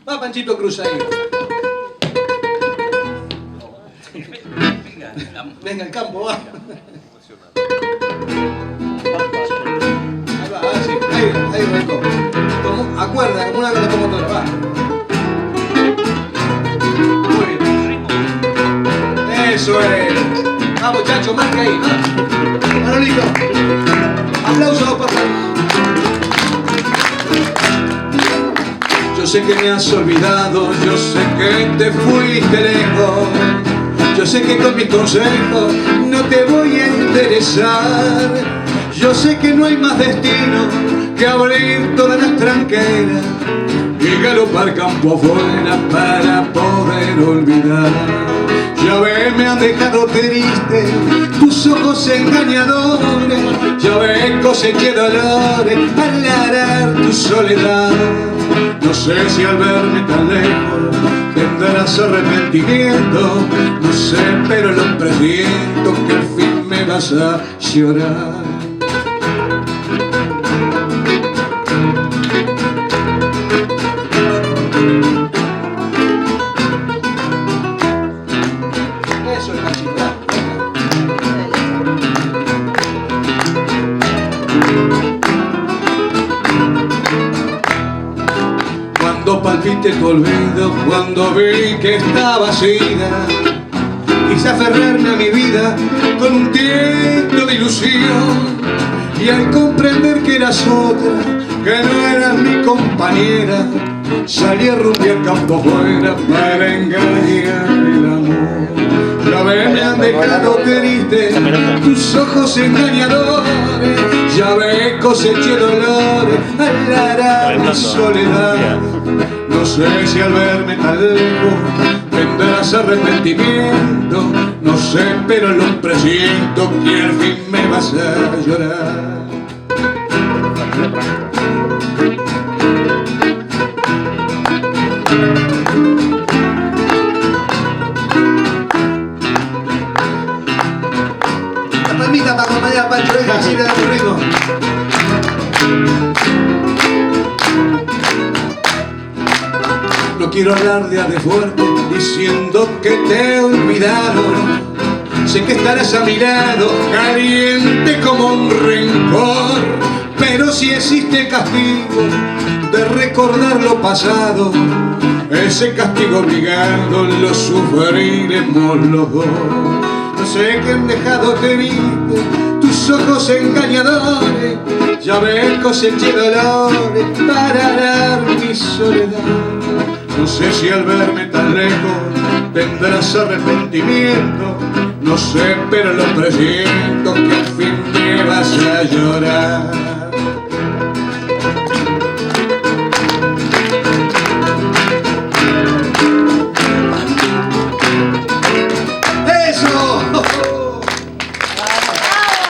Va Panchito Cruz ahí. Venga al campo, va. Ahí va, sí, ahí arrancó. Acuerda, como una locomotora, va. Muy bien. Eso es. Vamos, Chacho, marca ahí, va. Manolito. Aplausos, papá. Yo sé que me has olvidado, yo sé que te fuiste lejos, yo sé que con mis consejos no te voy a interesar, yo sé que no hay más destino que abrir todas las tranqueras y galopar campo afuera para poder olvidar. Ya ves, me han dejado triste tus ojos engañadores, ya ves, coseché dolores al arar tu soledad. No sé si al verme tan lejos tendrás arrepentimiento, no sé, pero lo presiento que al fin me vas a llorar. Eso es Panchito. Cuando palpite tu olvido, cuando vi que estaba vacía, quise aferrarme a mi vida con un tiento de ilusión, y al comprender que eras otra, que no eras mi compañera, salí a rumbear campo afuera para engañar el amor. Ya ves, me han dejado triste tus ojos engañadores, ya ves, coseché dolores al arar mi soledad. No sé si al verme tan lejos tendrás arrepentimiento, no sé, pero lo presiento que al fin me vas a llorar. La palmita para acompañar a Pancho, deja así de tu ritmo. No quiero alardear de fuerte diciendo que te he olvidado. Sé que estarás a mi lado, caliente como un rencor, pero si existe castigo de recordar lo pasado, ese castigo obligado lo sufriremos los dos. No sé que han dejado triste tus ojos engañadores, ya ves, coseché dolores para arar mi soledad. No sé si al verme tan lejos tendrás arrepentimiento, no sé, pero lo presiento que al fin me vas a llorar.